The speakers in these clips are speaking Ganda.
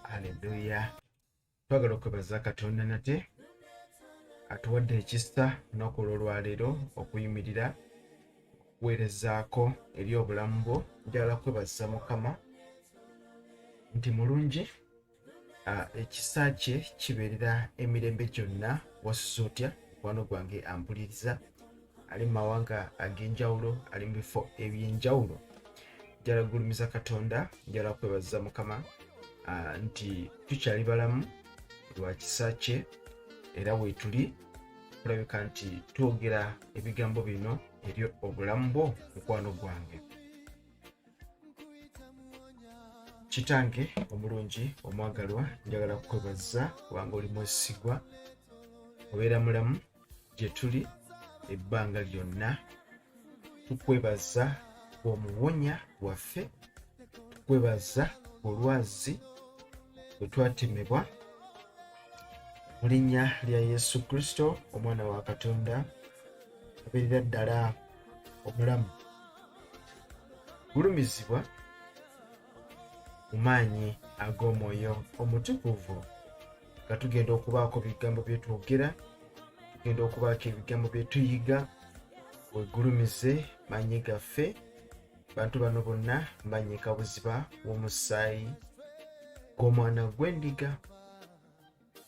Hallelujah. Twagala okwebaza Katonda nate atuwadde ekisa olunaku olwaleero okuyimirira okuweerezaako eri obulamu bwo. Njagala kwebaza Mukama nti mulungi, ekisa kye kibeerera emirembe gyonna. Wasuze otya mukwano gwange ampuliriza, ali mu mawanga ag'enjawulo, ali mu bifo eby'enjawulo. Njagala gulumiza Katonda, njagala kwebaza Mukama nti tukyali balamu lwa kisa kye, era weetuli kulabika nti twogera ebigambo bino eri obulamu bwo mukwano gwange. Kitange omulungi omwagalwa, njagala kukwebaza kubanga oli mwesigwa, obeera mulamu gye tuli ebbanga lyonna. Tukwebaza omuwonya waffe, tukwebaza olwazi bwe twatemebwa mu linnya lya Yesu Kristo omwana wa Katonda abeerera ddala omulamu. Gulumizibwa mu maanyi ag'omwoyo omutukuvu nga tugenda okubaako ebigambo bye twogera, tugenda okubaako ebigambo bye tuyiga. Wegulumize maanyi gaffe, bantu bano bonna mbanyika buziba w'omusaayi gw'omwana gw'endiga.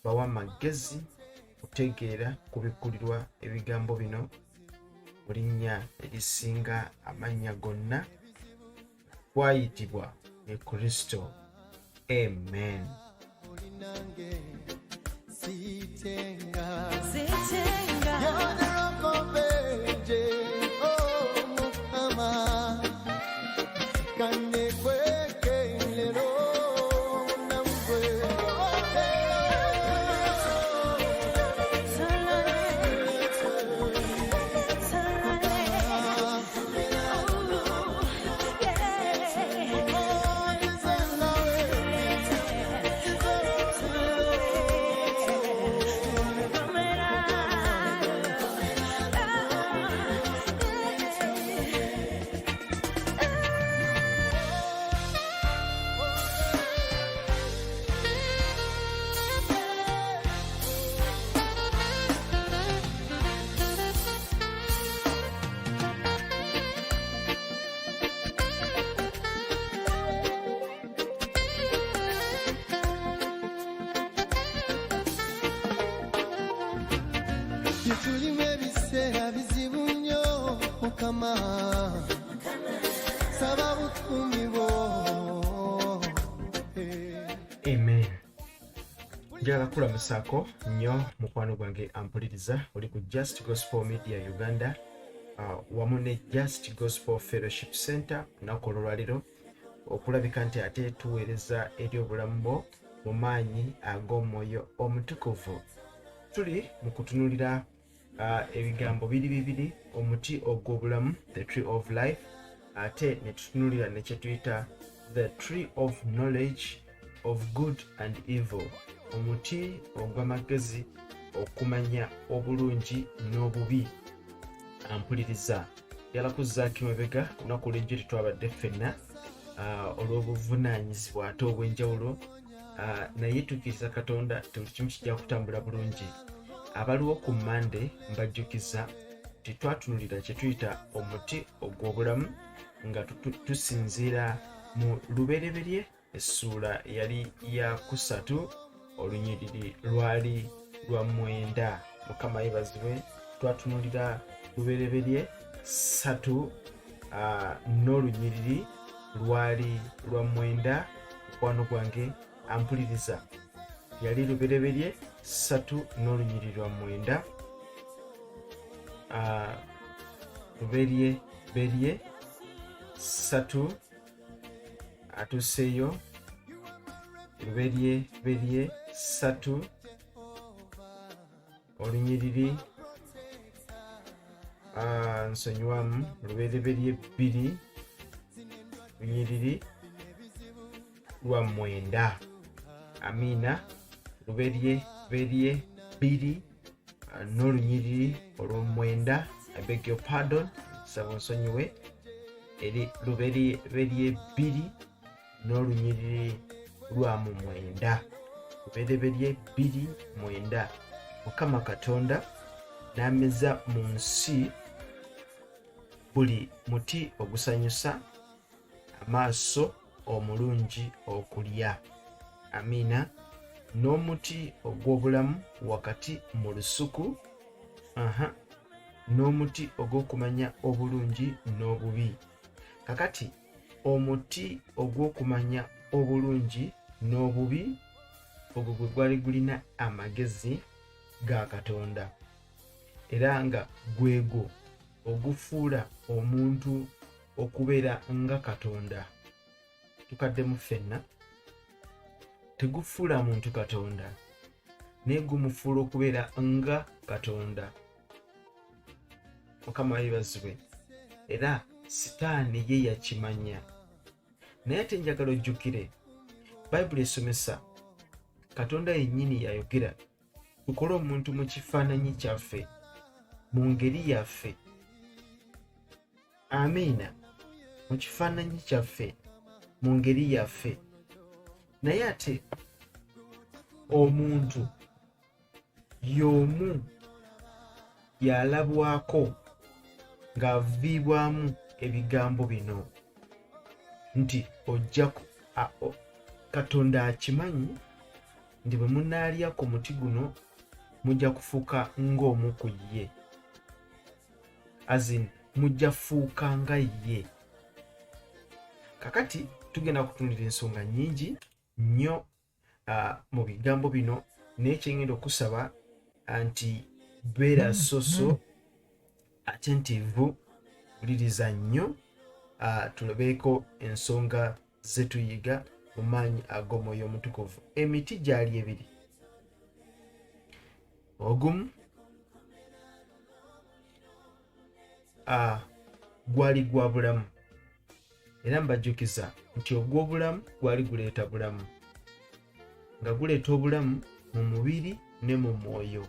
Bawa amagezi kutegeera kubikkulirwa ebigambo bino mu linnya erisinga amannya gonna, twayitibwa ne Kristo. Amen. njagala kulamusaako nnyo mukwano gwange ampuliriza oli ku Just Gospel Media Uganda wamu ne Just Gospel Fellowship Center lunaku olwaleero okulabika nti ate tuweereza eri obulamu bwo mu maanyi ag'omwoyo omutukuvu. Tuli mu kutunuulira ebigambo bibiri omuti ogw'obulamu, the tree of life, ate ne tutunuulira ne kye tuyita the tree of knowledge of good and evil, omuti ogw'amagezi okumanya obulungi n'obubi. Ampuliriza yalakuzaako emabega lunaku olw'ejjo tetwabadde ffenna olw'obuvunaanyizibwa ate obw'enjawulo, naye tukkiriza Katonda ekintu kimu kijja kutambula bulungi. Abaliwo ku Monday mbajjukiza nti twatunuulira kye tuyita omuti ogw'obulamu nga tusinziira mu lubereberye essuula yali ya 3 olunyiriri lwali lwa 9. Mukama yeebazibwe. Twatunuulira lubereberye 3 n'olunyiriri lwali lwa 9. Mukwano gwange ampuliriza, yali lubereberye 3 n'olunyiriri lwa 9. Lubereberye 3 atuseeyo lubereberye 3 olunyiriri nsonyiwamu lubereberye 2 lunyiriri lwa 9. Amiina. Lubereberye 2 n'olunyiriri olw'omwenda. I beg your pardon, saba nsonyiwe. Eri lubereberye 2 n'olunyiriri lwa 9. Lubereberye 2 9. Mukama Katonda n'ameza mu nsi buli muti ogusanyusa amaaso omulungi okulya. Amiina. N'omuti ogw'obulamu wakati mu lusuku, n'omuti ogw'okumanya obulungi n'obubi. Kakati omuti ogw'okumanya obulungi n'obubi ogwo gwe gwali gulina amagezi ga Katonda, era nga gwegwo ogufuula omuntu okubeera nga Katonda. Tukaddemu ffenna, tegufuula muntu Katonda naye gumufuula okubeera nga Katonda. Mukama yeebazibwe. Era Sitaani ye yakimanya, naye ate njagala ojjukire Bayibuli esomesa Katonda yennyini yayogera tukole omuntu mu kifaananyi kyaffe, mu ngeri yaffe. Amiina. Mu kifaananyi kyaffe, mu ngeri yaffe. Naye ate omuntu y'omu yalabwako ng'aviibwamu ebigambo bino nti Katonda akimanyi nti bwe munaalya ku muti guno mujja kufuuka ng'omu ku ye, azin mujja fuuka nga ye. Kakati tugenda kutunulira ensonga nnyingi nnyo mu bigambo bino, naye kyengenda okusaba nti beera soso attentive, wuliriza nnyo tulabeeko ensonga ze tuyiga mu maanyi ag'omwoyo omutukuvu. Emiti gyali ebiri, ogumu gwali gwa bulamu, era mbajjukiza nti ogw'obulamu gwali guleeta bulamu, nga guleeta obulamu mu mubiri ne mu mwoyo,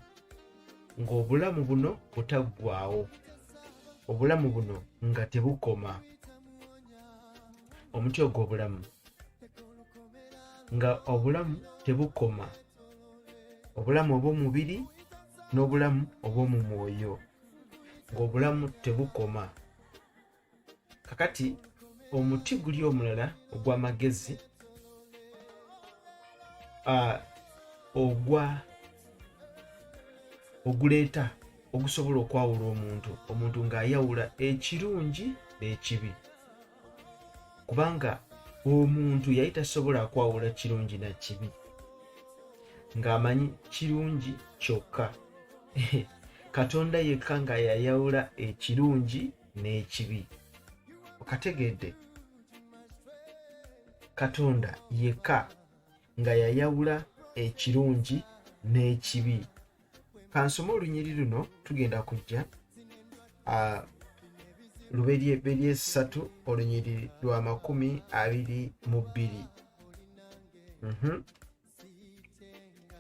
ng'obulamu buno butaggwaawo, obulamu buno nga tebukoma. Omuti ogw'obulamu nga obulamu tebukoma, obulamu obw'omubiri n'obulamu obw'omu mwoyo, ng'obulamu tebukoma. Kakati omuti guli omulala ogw'amagezi oguleeta ogusobola okwawula omuntu ng'ayawula ekirungi n'ekibi, kubanga omuntu yali tasobola kwawula kirungi na kibi. ng'amanyi kirungi kyokka. Katonda yekka nga yayawula ekirungi n'ekibi. Okategedde? Katonda yekka nga yayawula ekirungi n'ekibi. Kansome olunyiri luno tugenda kujja Lubereberye 3 olunyiri lwa 22.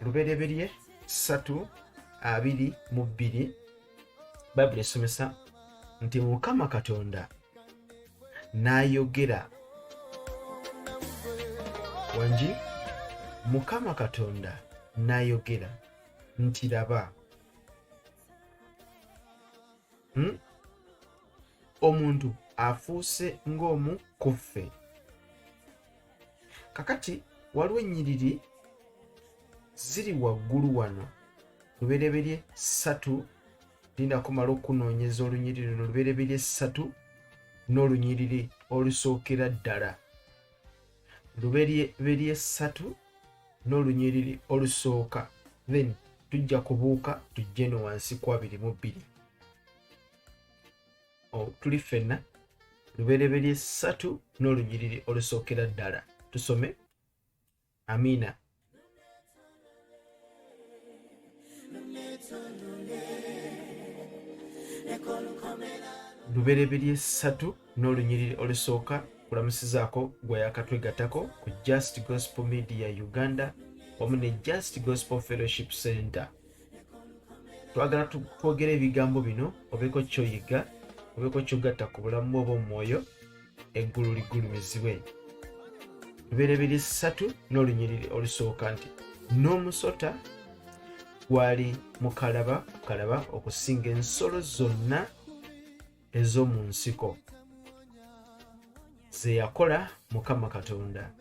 Lubereberye 3:22 Bayibuli esomesa nti Mukama Katonda n'ayogera. Wangi? Mukama Katonda n'ayogera nti laba, omuntu afuuse ng'omu ku ffe. Kakati waliwo ennyiriri ziri waggulu wano. Lubereberye 3 linda kumala okunoonyeza olunyiriri luno. Lubereberye 3 n'olunyiriri olusookera ddala. Lubereberye 3 n'olunyiriri olusooka. Then tujja kubuuka tujje no wansi kwa 22. Tuli ffenna. Lubereberye 3 n'olunyiriri olusookera ddala. Tusome. Amiina. Lubereberye 3 n'olunyiriri olusooka. Kulamusizaako gwe yakatwegattako ku Just Gospel Media Uganda wamu ne Just Gospel Fellowship Center. Twagala twogere ebigambo bino obeeko kyoyiga, obeeko kyogatta ku bulamu obw'omwoyo, eggulu liggulumizibwe. Lubereberye 3 n'olunyiriri olusooka nti n'omusota gwali mukalaba okusinga ensolo zonna ez'omu nsiko ze yakola Mukama Katonda.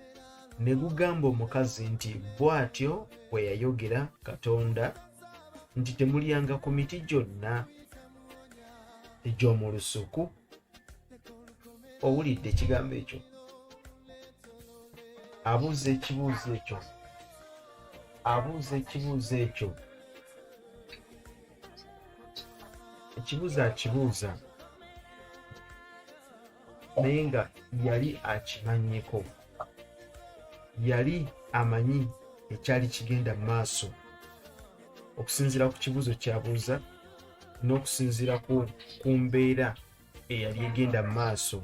Ne gugamba omukazi nti bw'atyo bwe yayogera Katonda nti temulyanga ku miti gyonna egy'omu lusuku. Owulidde ekigambo ekyo? Abuuza ekibuuzo ekyo. Ekibuuzo akibuuza naye nga yali akimanyiko. Yali amanyi ekyali kigenda mu maaso okusinziira ku kibuuzo kyabuuza n'okusinziira ku mbeera eyali egenda mu maaso.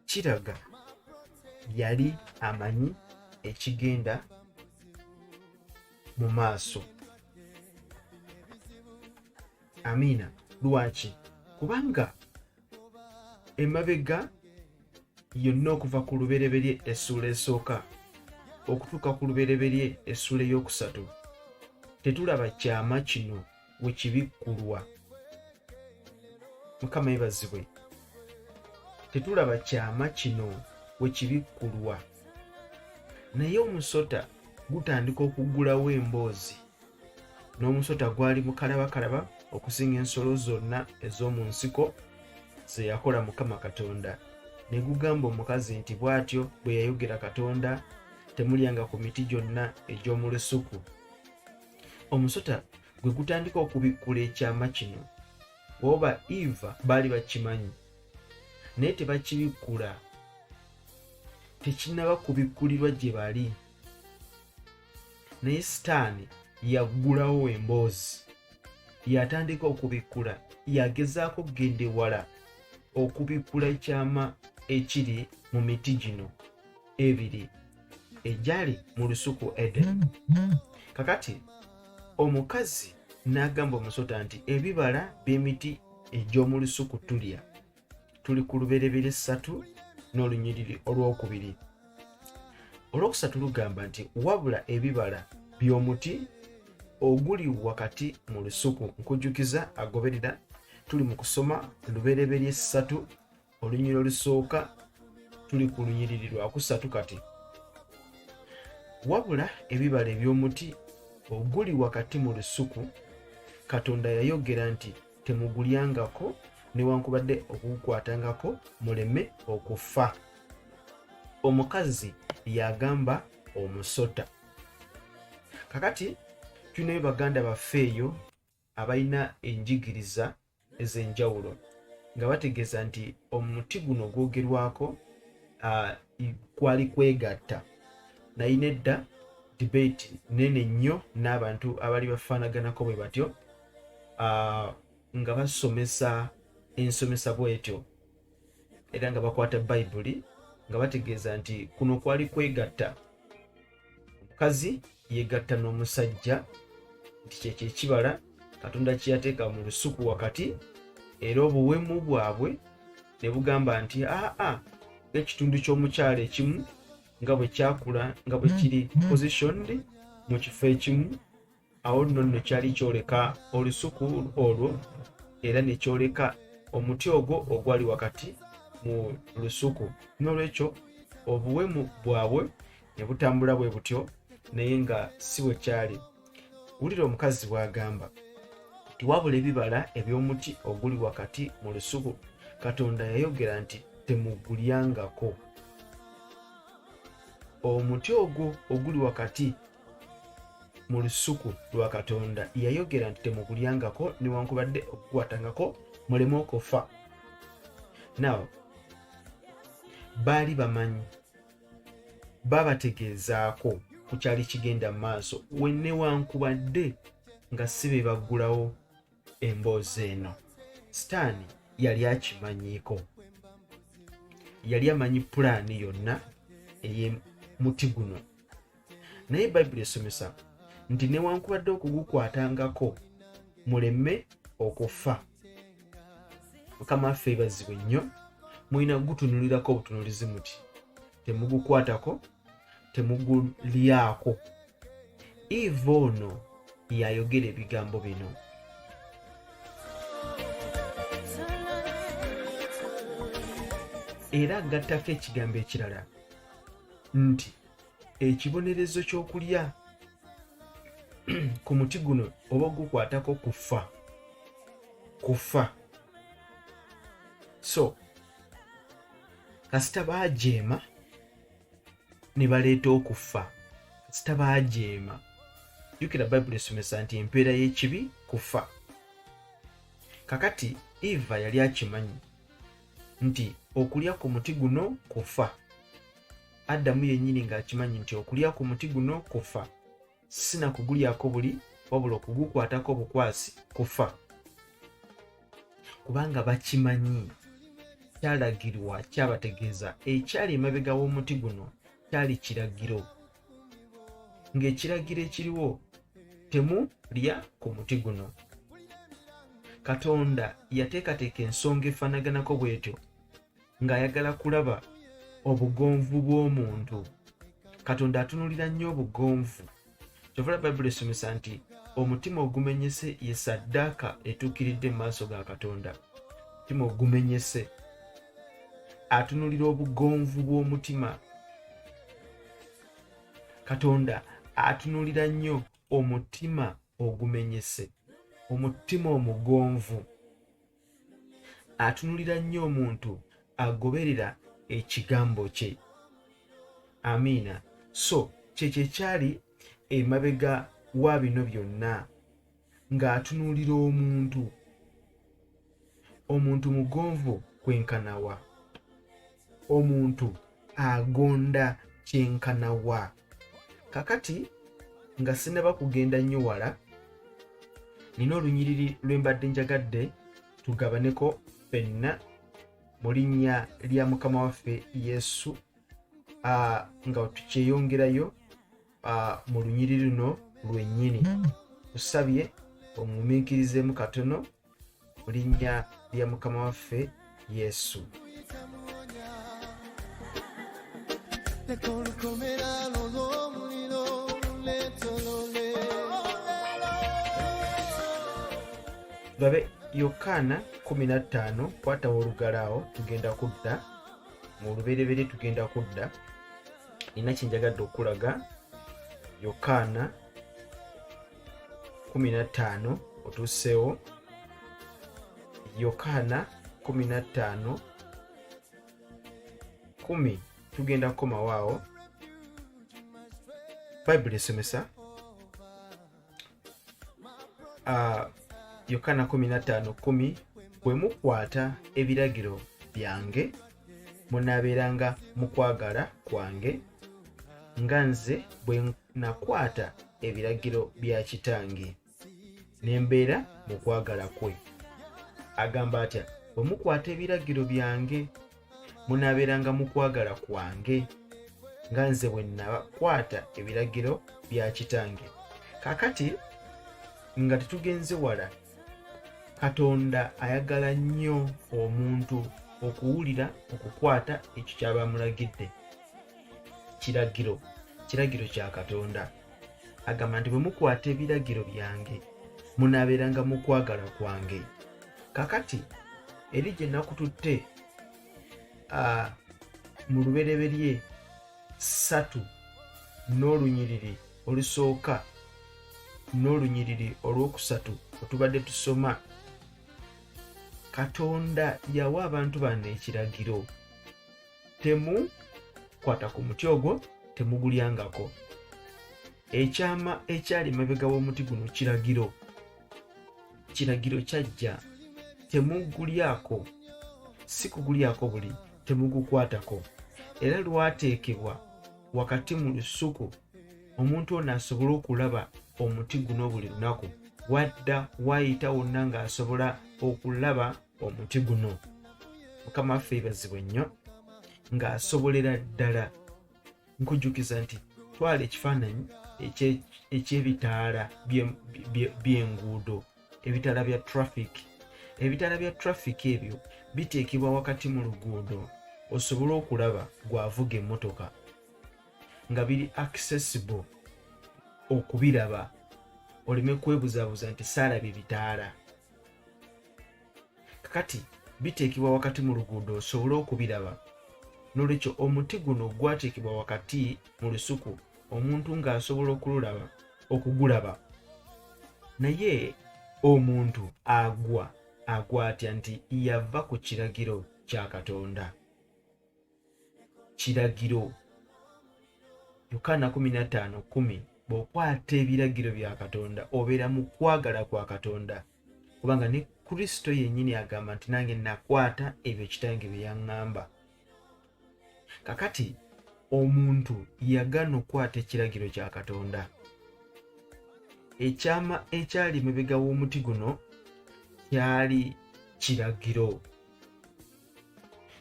Kiraga yali amanyi ekigenda mu maaso. Amiina. Lwaki? Kubanga emabega yonna okuva ku lubereberye essuula esooka okutuuka ku lubereberye essuula ey'okusatu tetulaba kyama kino we kibikkulwa. Mukama yebazibwe. Tetulaba kyama kino we kibikkulwa. Naye omusota gutandika okuggulawo emboozi. N'omusota gwali mukalabakalaba okusinga ensolo zonna ez'omu nsiko ze yakola Mukama Katonda. Ne gugamba omukazi nti bw'atyo bwe yayogera Katonda, temulyanga ku miti gyonna egy'omu lusuku. Omusota gwe gutandika okubikkula ekyama kino. Oba Eva baali bakimanyi naye tebakibikkula. Tekinnaba kubikkulirwa gye bali. Naye Sitaani yaggulawo emboozi. Yatandika okubikkula. Yagezaako kugenda ewala okubikkula ekyama ekiri mu miti gino ebiri egyali mu lusuku Eden. Kakati omukazi n'agamba omusota nti ebibala by'emiti egy'omu lusuku tulya. Tuli ku lubereberye 3 n'olunyiriri olwokubiri. Olwokusatu lugamba nti wabula ebibala by'omuti oguli wakati mu lusuku. Nkujjukiza agoberera tuli mu kusoma lubereberye 3 olunyiriri olusooka, tuli ku lunyiriri lwakusatu kati. Wabula ebibala eby'omuti oguli wakati mu lusuku Katonda yayogera nti temugulyangako newankubadde okugukwatangako muleme okufa. Omukazi byagamba omusota. Kakati tulinayo baganda baffe eyo abalina enjigiriza ez'enjawulo nga bategeeza nti omuti guno gwogerwako kwali kwegatta. Naye nedda debate nene nnyo n'abantu abali bafaanaganako bwe batyo nga basomesa ensomesa bwetyo era nga bakwata bayibuli nga bategeeza nti kuno kwali kwegatta. Omukazi yegatta n'omusajja nti kyekyo ekibala Katonda kyeyateeka mu lusuku wakati, era obuwemu bwabwe ne bugamba nti ng'ekitundu ky'omukyala ekimu nga bwe kyakula nga bwe kiri positioned mu kifo ekimu, awo nno kyali kyoleka olusuku olwo era ne kyoleka omuti ogwo ogwali wakati mu lusuku. N'olwekyo obuwemu bwabwe ne butambula bwe butyo, naye nga si bwe kyali. Wulira omukazi bw'agamba nti wabula ebibala eby'omuti oguli wakati mu lusuku Katonda yayogera nti temugulyangako. Omuti ogwo oguli wakati mu lusuku lwa Katonda yayogera nti temugulyangako newankubadde okukwatangako muleme okufa. Naw baali bamanyi, babategeezaako ku kyali kigenda mu maaso newankubadde nga si be baggulawo emboozi eno. Sitaani yali akimanyiiko, yali amanyi pulaani yonna ey'omuti guno. Naye Bayibuli esomesa nti newankubadde okugukwatangako muleme okufa. Mukama waffe yeebazibwe nnyo, mulina gutunulirako obutunulizi muti temugukwatako, temugulyako. Eva ono yayogera ebigambo bino. Era agattako ekigambo ekirala nti ekibonerezo ky'okulya ku muti guno oba ogukwatako kufa. So kasita baajeema ne baleeta okufa. Kasita baajeema, jjukira Bayibuli esomesa nti empeera y'ekibi kufa. Kakati Eva yali akimanyi nti okulya ku muti guno kufa. Adamu yennyini ng'akimanyi nti okulya ku muti guno kufa, sina kugulyako buli wabula okugukwatako bukwasi kufa. Kubanga bakimanyi, kyalagirwa, kyabategeeza ekyali emabega w'omuti guno kyali kiragiro, ng'ekiragiro ekiriwo temulya ku muti guno. Katonda yateekateeka ensonga efaanaganako bw'etyo ng'ayagala kulaba obugonvu bw'omuntu. Katonda atunulira nnyo obugonvu. Kyova Bayibuli esomesa nti omutima ogumenyese ye ssaddaaka etuukiridde mu maaso ga Katonda. Omutima ogumenyese atunulira obugonvu bw'omutima. Katonda atunulira nnyo omutima ogumenyese, omutima omugonvu. Atunulira nnyo omuntu agoberera ekigambo kye. Amiina. So kyekyo ekyali emabega wa bino byonna, ng'atunuulira omuntu mugonvu kwenkanawa, omuntu agonda kyenkanawa. Kakati nga sinaba kugenda nnyo wala, nina olunyiriri lwe mbadde njagadde tugabaneko ffenna mu linnya lya Mukama waffe Yesu, nga tukyeyongerayo mu lunyiriri luno lwennyini. Tusabye omumiikirizeemu katono mu linnya lya Mukama waffe Yesu. Gabe Yokaana 15 kwatawo olugalaawo tugenda kudda mu lubereberye, tugenda kudda. Nina kyenjagadde okulaga. Yokaana 15 otuuseewo. Yokaana 15:10 tugenda kukomawaawo Bible esomesa Yokaana 15:10 bwe mukwata ebiragiro byange munaabeeranga mu kwagala kwange nga nze bwe nakwata ebiragiro bya kitange ne mbeera mu kwagala kwe. Agamba atya? Bwe mukwata ebiragiro byange munaabeeranga mu kwagala kwange nga nze bwe nakwata ebiragiro bya kitange. Kakati nga tetugenze wala, Katonda ayagala nnyo omuntu okuwulira okukwata ekyo ky'aba amulagidde. Kiragiro kya Katonda. Agamba nti bwe mukwata ebiragiro byange munaabeeranga mu kwagala kwange. Kakati eri gye nakututte mu lubereberye 3 n'olunyiriri olusooka n'olunyiriri olwokusatu otubadde tusoma, Katonda yawa abantu bano ekiragiro: temukwata ku muti ogwo, temugulyangako. Ekyama ekyali mabega w'omuti guno kiragiro kyajja, temugulyako, si kugulyako buli, temugukwatako. Era lwateekebwa wakati mu lusuku omuntu ono asobole okulaba omuti guno buli lunaku, wadda waayita wonna ng'asobola okulaba omuti guno. Mukama waffe yeebazibwe nnyo ng'asobolera ddala. Nkujjukiza nti twala ekifaananyi eky'ebitaala by'enguudo, ebitaala bya traffic. Ebitaala bya traffic ebyo biteekebwa wakati mu luguudo osobole okulaba gw'avuga emmotoka, nga biri accessible okubiraba, oleme kwebuzaabuza nti saalabye bitaala. Kakati biteekebwa wakati mu luguudo osobole okubiraba. N'olwekyo omuti guno gwateekebwa wakati mu lusuku omuntu ng'asobola okugulaba. Naye omuntu agwa atya? Nti yava ku kiragiro kya Katonda. Kiragiro Yokaana 15:10 bw'okwata ebiragiro bya Katonda obeera mu kwagala kwa Katonda, kubanga ne Kristo yennyini agamba nti nange nakwata ebyo kitange bye yaŋŋamba. Kakati omuntu yagaana okukwata ekiragiro kya Katonda. Ekyama ekyali mabega w'omuti guno kyali kiragiro.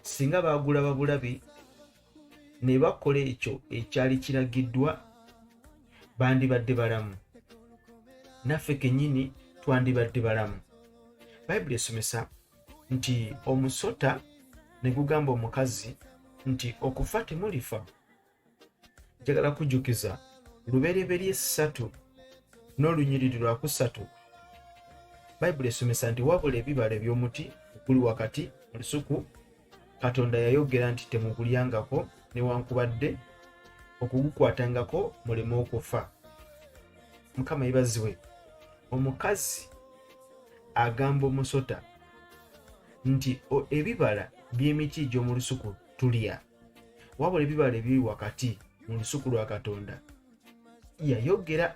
Singa baagulaba bulabi ne bakola ekyo ekyali kiragiddwa, bandibadde balamu, naffe kennyini twandibadde balamu. Bayibuli esomesa nti omusota ne gugamba omukazi nti okufa temulifa. Njagala kujjukiza lubereberye 3 n'olunyiriri lwa 3. Bayibuli esomesa nti wabula ebibala eby'omuti oguli wakati mu lusuku, Katonda yayogera nti temugulyangako newankubadde okugukwatangako muleme okufa. Mukama yeebazibwe. Omukazi agamba omusota nti ebibala by'emiti egy'omu lusuku tulya, wabula ebibala ebiri wakati mu lusuku lwa Katonda yayogera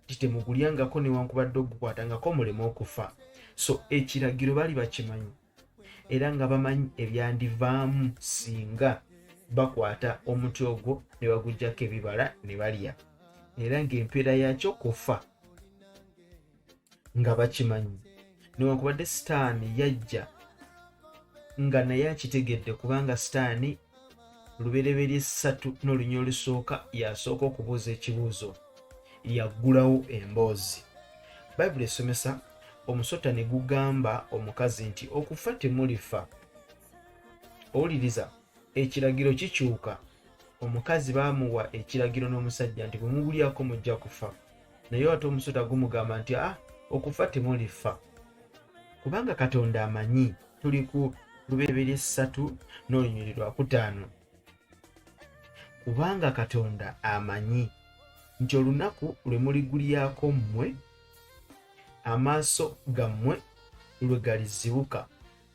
nti temugulyangako newankubadde okugukwatangako muleme okufa. So ekiragiro baali bakimanyi era nga bamanyi ebyandivaamu singa bakwata omuti ogwo ne baguggyako ebibala ne balya, era ng'empeera yakyo kufa nga bakimanyi. Newankubadde Sitaani yajja nga naye akitegedde, kubanga Sitaani lubereberye 3 n'olunyiriri olusooka yasooka okubuuza ekibuuzo, yaggulawo emboozi. Bayibuli esomesa omusota ne gugamba omukazi nti okufa temulifa. Owuliriza, ekiragiro kikyuka. Omukazi baamuwa ekiragiro n'omusajja nti bwe mugulyako mujja kufa, naye ate omusota gumugamba nti okufa temulifa, kubanga Katonda amanyi. Tuli ku lubereberye 3 n'olunyiriri lwa 5. Kubanga Katonda amanyi nti olunaku lwe muligulyako mmwe, amaaso gammwe lwe galizibuka,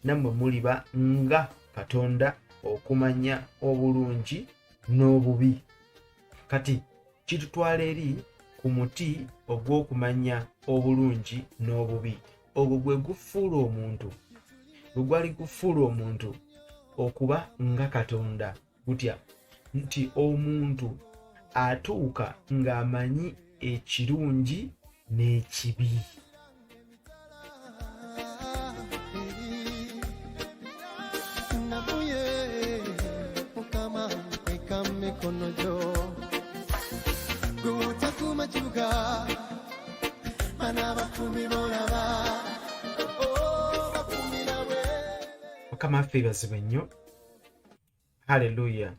nammwe muliba nga Katonda okumanya obulungi n'obubi. Kati kitutwala eri ku muti ogw'okumanya obulungi n'obubi. Ogwo gwe gufuula omuntu, gwe gwali gufuula omuntu okuba nga Katonda gutya nti omuntu atuuka ng'amanyi ekirungi n'ekibi. Mukama waffe yeebazibwe nnyo. Haleluya.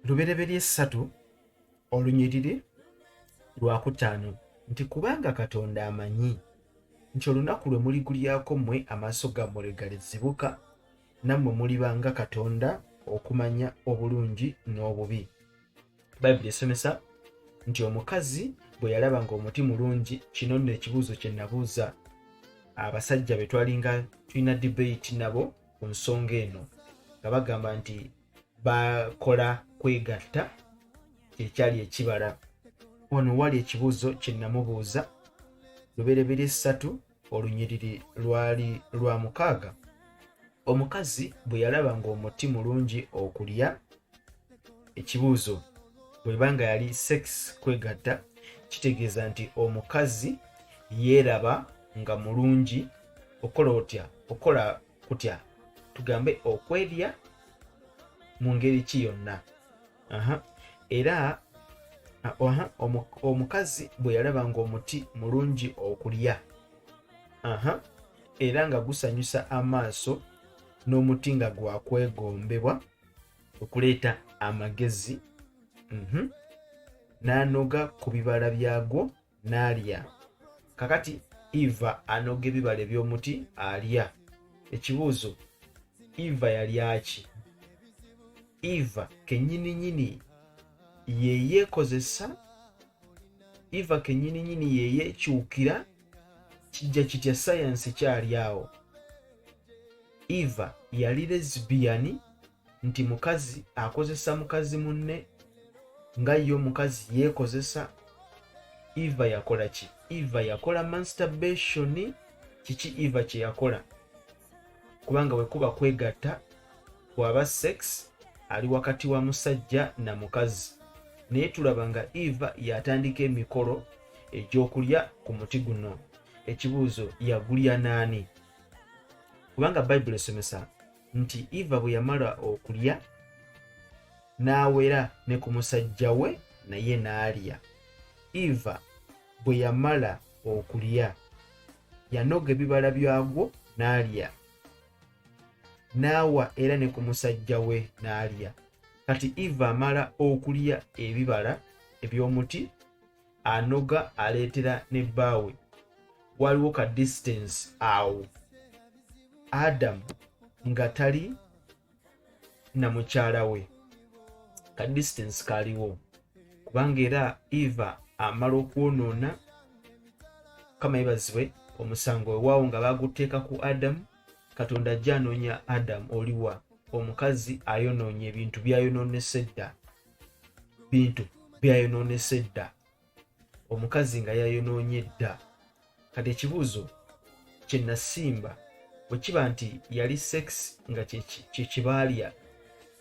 Lubereberye 3 olunyiriri lwa 5 nti kubanga Katonda amanyi nti olunaku lwe muligulyako mmwe amaaso gammwe lwe galizibuka, nammwe mulibanga Katonda okumanya obulungi n'obubi. Bayibuli esomesa nti omukazi bwe yalabanga omuti mulungi. Kino nno ekibuuzo kye nabuuza abasajja be twalinga tulina debate nabo ku nsonga eno, nga bagamba nti bakola kwegatta ekyali ekibala. Wano wali ekibuuzo kye namubuuza. Lubereberye 3 olunyiriri lwali lwa 6. Omukazi bwe yalabanga omuti mulungi okulya. Ekibuuzo bwebanga yali sex kwegatta, kitegeeza nti omukazi yeeraba nga mulungi okola kutya, tugambe okwerya mu ngeri ki yonna. Era omukazi bwe yalabanga omuti mulungi okulya, era nga gusanyusa amaaso, n'omuti nga gwakwegombebwa okuleeta amagezi, n'anoga ku bibala byagwo n'alya. Kakati Eva anoga ebibala eby'omuti alya. Ekibuuzo, Eva yalya ki? Eva kennyini yeyeekozesa? Eva kennyini yeyeekyukira? Kijja kitya sayansi kyali awo? Eva yali lesbian, nti mukazi akozesa mukazi munne nga ye omukazi yeekozesa? Eva yakola ki? Eva yakola masturbation. Kiki Eva kye yakola? Kubanga bwe kuba kwegatta, bw'aba sex ali wakati wa musajja na mukazi. Naye tulaba nga Eva yatandika emikolo egy'okulya ku muti guno. Ekibuuzo, yagulya n'ani? Kubanga Bayibuli esomesa nti Eva bwe yamala okulya n'awera ne ku musajja we naye n'alya. Eva bwe yamala okulya yanoga ebibala byagwo n'alya, n'awa era ne ku musajja we n'alya. Kati Eva amala okulya ebibala eby'omuti, anoga aleetera ne bbaawe. Waliwo ka distance awo. Adamu nga tali na mukyala we, ka distance kaliwo, kubanga era Eva amala okwonoona, kama yebazibwe omusango wewaawo nga baguteeka ku Adamu. Katonda ajja anoonya Adamu, oliwa? Omukazi ayonoonye ebintu byayonoonese dda, omukazi nga yayonoonye dda. Kati ekibuuzo kye nasimba, bwe kiba nti yali sex nga kye kibaalya,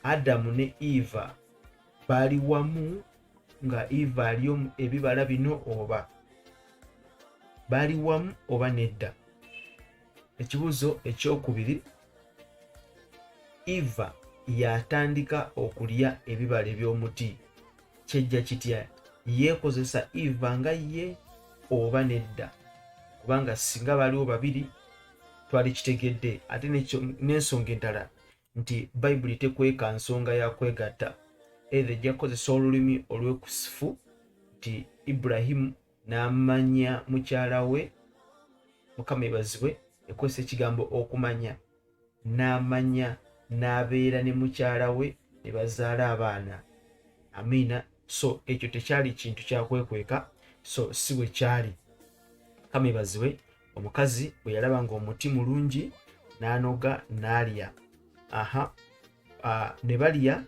Adamu ne Eva baali wamu nga Eva ali ebibala bino, oba baali wamu oba nedda? Ekibuuzo ekyokubiri, Eva yatandika okulya ebibala eby'omuti, kyejja kitya? Yeekozesa Eva nga ye oba nedda? Kubanga singa baaliwo babiri twali kitegedde. Ate n'ensonga endala nti Bayibuli tekweka nsonga ya kwegatta. Ejja kukozesa olulimi olw'ekusifu nti Ibulayimu n'amanya mukyala we, Mukama yebazibwe, ekozesa ekigambo okumanya, n'amanya n'abeera ne mukyala we ne bazaala abaana. Amiina. So ekyo tekyali kintu kyakwekweka, so si bwe kyali. Mukama yebazibwe. omukazi bwe yalaba ng'omuti mulungi n'anoga n'alya. Ne balya,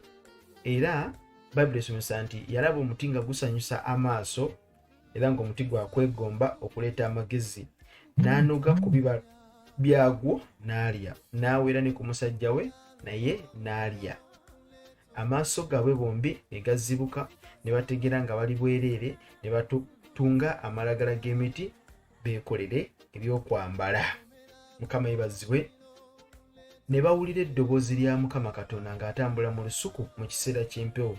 era Bayibuli esomesa nti yalaba omuti nga gusanyusa amaaso era ng'omuti gwakwegomba okuleeta amagezi, n'anoga ku bibala byagwo n'alya, n'aweera ne ku musajja we naye n'alya. Amaaso gaabwe bombi ne gazibuka, ne bategeera nga bali bwereere, ne batunga amalagala g'emiti beekolere ebyokwambala. Mukama yeebazibwe. Ne bawulira eddoboozi lya Mukama Katonda ng'atambula mu lusuku mu kiseera ky'empewo.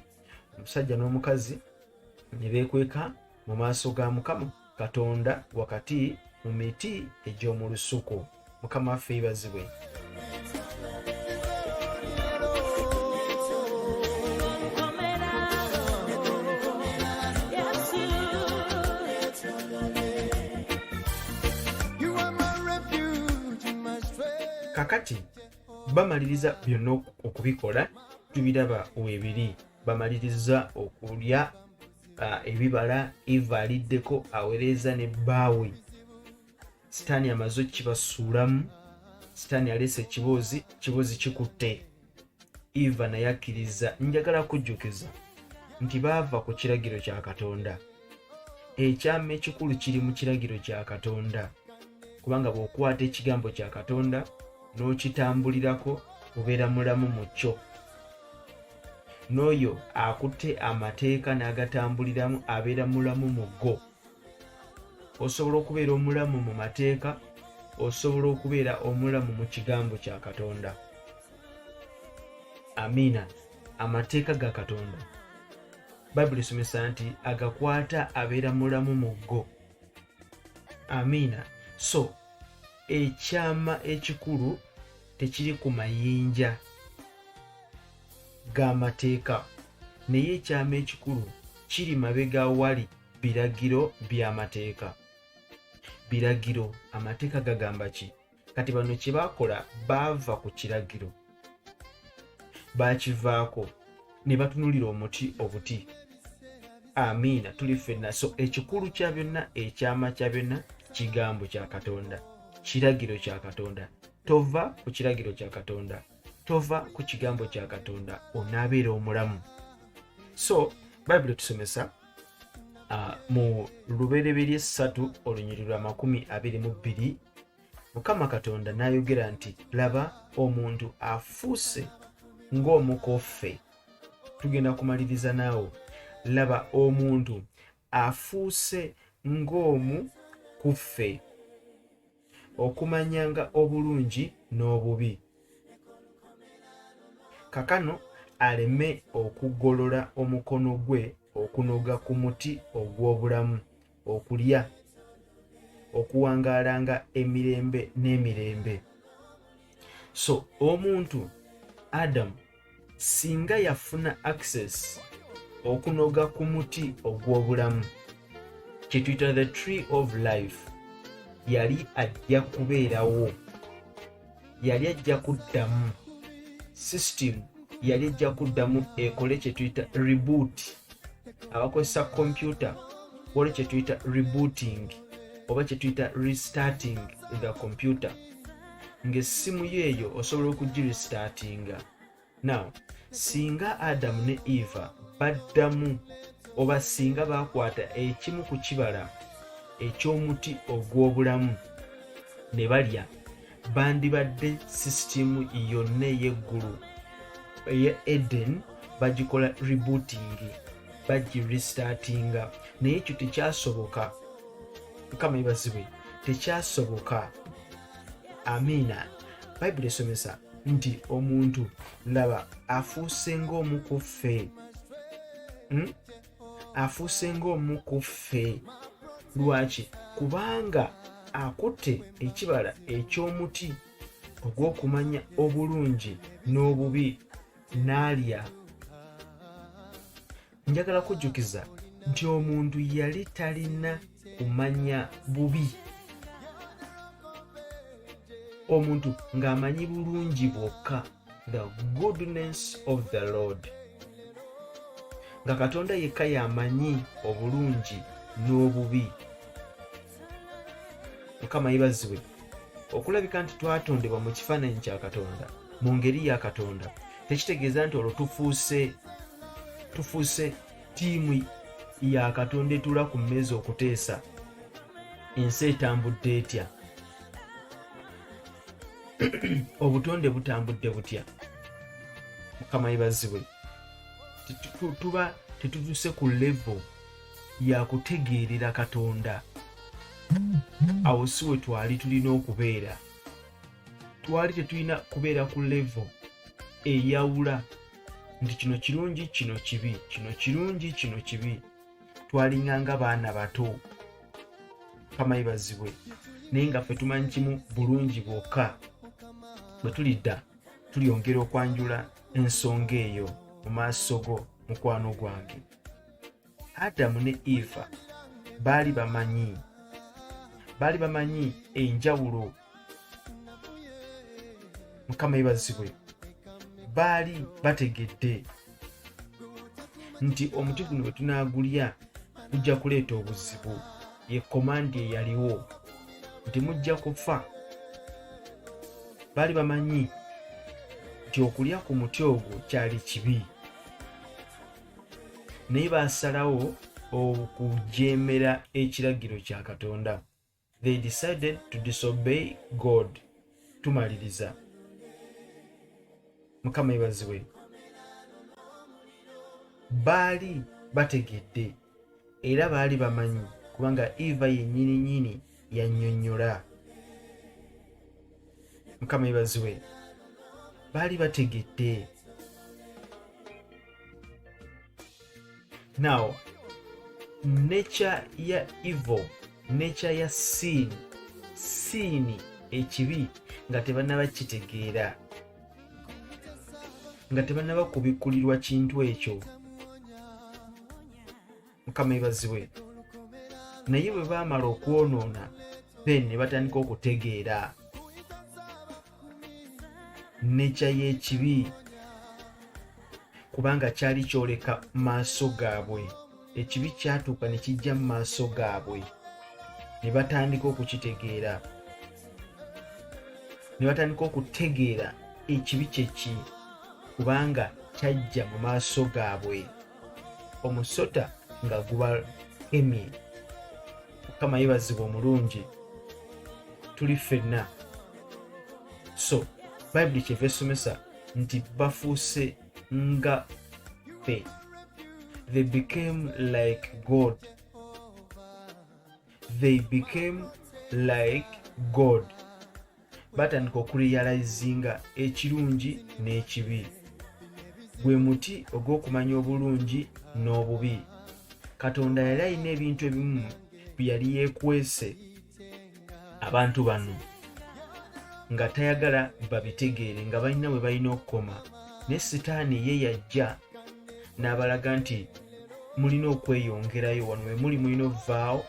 Omusajja n'omukazi ne beekweka mu maaso ga Mukama Katonda wakati mu miti egy'omu lusuku. Mukama waffe yeebazibwe. Kakati bamaliriza byonna okubikola, tubiraba weebiri. Bamaliriza okulya ebibala, Eva aliddeko aweereza ne bbaawe. Sitaani amaze okibasuulamu, Sitaani aleese ekiboozi kikutte. Eva naye akkiriza. Njagala kujjukiza nti baava ku kiragiro kya Katonda. Ekyama ekikulu kiri mu kiragiro kya Katonda, kubanga bw'okwata ekigambo kya Katonda n'okitambulirako obeera mulamu mu kyo. N'oyo akutte amateeka n'agatambuliramu abeera mulamu mu go. Osobola okubeera omulamu mu mateeka, osobola okubeera omulamu mu kigambo kya Katonda. Amiina. Amateeka ga Katonda, Bayibuli esomesa nti agakwata abeera mulamu mu go. Amiina. So ekyama ekikulu tekiri ku mayinja g'amateeka, naye ekyama ekikulu kiri mabega wali biragiro by'amateeka. Biragiro, amateeka gagamba ki? Kati bano kye baakola, baava ku kiragiro, baakivaako ne batunulira omuti obuti. Amiina. Tuli ffenna. So ekikulu kya byonna, ekyama kya byonna, kigambo kya Katonda, kiragiro kya Katonda. Tova ku kiragiro kya Katonda, tova ku kigambo kya Katonda, onaabeera omulamu. So Bayibuli tusomesa mu Lubereberye 3:22, Mukama Katonda n'ayogera nti, laba omuntu afuuse ng'omu ku ffe. Tugenda kumaliriza naawo. Laba omuntu afuuse ng'omu ku ffe, okumanyanga obulungi n'obubi. Kakano aleme okugolola omukono gwe okunoga ku muti ogw'obulamu, okulya, okuwangaalanga emirembe n'emirembe. So omuntu Adamu singa yafuna access okunoga ku muti ogw'obulamu, kye tuyita the tree of life, yali ajja kubeerawo, yali ajja kuddamu system, yali ajja kuddamu ekole kye tuyita reboot. Abakozesa computer wali kye tuyita rebooting oba kye tuyita restarting the computer. Ng'essimu yeeyo osobola okugirestartinga. Now singa Adamu ne Eva baddamu, oba singa baakwata ekimu ku kibala eky'omuti ogw'obulamu ne balya, bandibadde sisitimu yonna ey'eggulu eya Eden bagikola rebooting, bagirestartinga. Naye ekyo tekyasoboka. Mukama yeebazibwe. Tekyasoboka. Amiina. Bayibuli esomesa nti omuntu laba afuuse ng'omu ku ffe. Afuuse ng'omu ku ffe. Lwaki? Kubanga akutte ekibala eky'omuti ogw'okumanya obulungi n'obubi n'alya. Njagala kujjukiza nti omuntu yali talina kumanya bubi. Omuntu ng'amanyi bulungi bwokka, the goodness of the Lord. Nga Katonda yekka y'amanyi obulungi n'obubi. Mukama yebazibwe. Okulabika nti twatondebwa mu kifaananyi kya Katonda, mu ngeri ya Katonda, tekitegeeza nti olwo tufuuse ttiimu ya Katonda etuula ku mmeeza okuteesa ensi etambudde etya. Obutonde butambudde butya. Mukama yebazibwe. Tuba tetutuuse ku level ya kutegeerera Katonda. Awo si we twali tulina okubeera. Twali tetulina kubeera ku level eyawula nti kino kirungi kino kibi, kino kirungi kino kibi. Twalinganga baana bato. Mukama yebazibwe. Naye nga ffe tumanyi kimu bulungi bwokka. Bwe tulidda tulyongera okwanjula ensonga eyo mu maaso go mukwano gwange. Adamu ne Eva baali bamanyi enjawulo. Mukama yebazibwe. Baali bategedde nti omuti guno bwe tunaagulya gujja kuleeta obuzibu. Ye komandi eyaliwo nti mujja kufa. Baali bamanyi nti okulya ku muti ogwo kyali kibi. Naye baasalawo okujeemera ekiragiro kya Katonda. They decided to disobey God. Tumaliriza. Mukama yebazibwe. Baali bategedde era baali bamanyi kubanga Eva yennyini yannyonnyola. Mukama yebazibwe. Baali bategedde. Now, nature ya evil, nature ya sin ekibi nga tebannaba kitegeera, nga tebannaba kubikkulirwa kintu ekyo. Mukama yebazibwe. Naye bwe baamala okwonoona then ne batandika okutegeera nature y'ekibi kubanga kyali kyoleka maaso gaabwe. Ekibi kyatuuka ne kijja mu maaso gaabwe. Ne batandika okukitegeera. Ne batandika okutegeera ekibi kyeki kubanga kyajja mu maaso gaabwe. Omusota nga gubakemye. Mukama yebazibwe omulungi. Tuli ffenna. So, Bible kyeva esomesa nti bafuuse nga ffe. They became like God. They became like God. Batandika okurealizinga ekirungi n'ekibi. Gwe muti ogw'okumanya obulungi n'obubi. Katonda yali alina ebintu ebimu bye yali yeekwese abantu bano nga tayagala babitegeere, nga balina bwe balina okukoma. Ne Sitaani ye yajja n'abalaga nti mulina okweyongerayo wano we muli, mulina ovaawo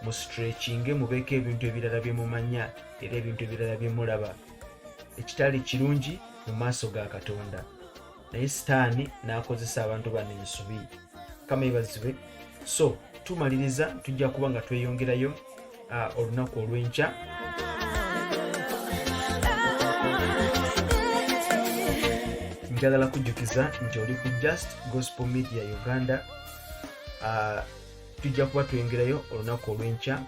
mu stretchinge, mubeeko ebintu ebirala bye mumanya era ebintu ebirala bye mulaba ekitali kirungi mu maaso ga Katonda. Naye Sitaani n'akozesa abantu bano ensobi. Mukama yebazibwe. So tumaliriza, tujja kuba nga tweyongerayo olunaku olw'enkya. Njagala kujjukiza nti oli ku Just Gospel Media Uganda. Tujja kuba tweyongerayo olunaku olw'enkya.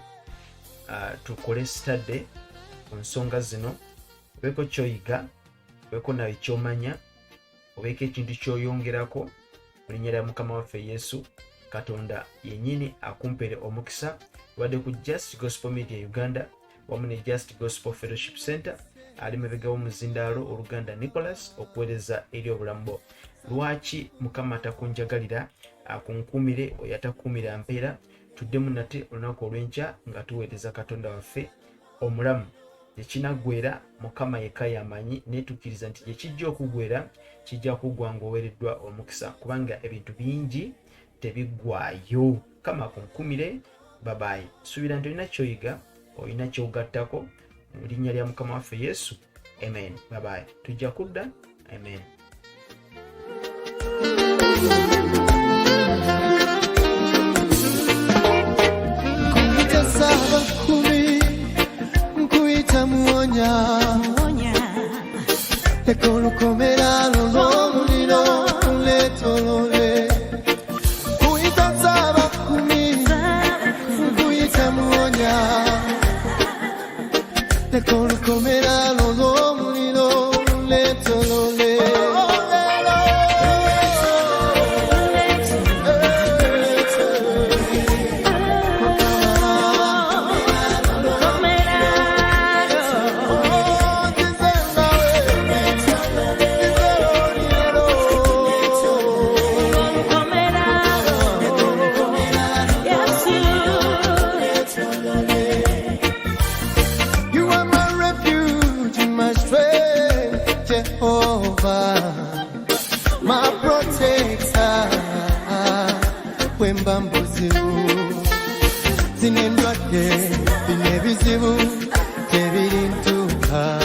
Tukole study ku nsonga zino. Obeeko ky'oyiga, obeeko nawe ky'omanya, obeeko ekintu ky'oyongerako mu linnya lya Mukama waffe Yesu. Katonda yennyini akumpere omukisa. Wadde ku Just Gospel Media Uganda wamu ne Just Gospel Fellowship Center ali mabega w'omuzindaalo oluganda Nicholas okuweereza eri obulamu bwo. Lwaki Mukama takunjagalira akunkumire oyo atakuumira mpeera? Tuddemu nate olunaku olw'enkya nga tuweereza Katonda waffe omulamu. Ekinaggwera Mukama yekka yamanyi, neetukkiriza nti gye kijja okugwera kijja kuggwa ng'oweereddwa omukisa kubanga ebintu bingi tebiggwaayo. Mukama akunkumire. Babayi. Suubira nti olina ky'oyiga, olina ky'ogattako mu linnya lya Mukama waffe Yesu. Amen. Babayi. Tujja kudda. Amen. protector wemba mbuzibu zino endwadde bino ebizibu tebirintuuka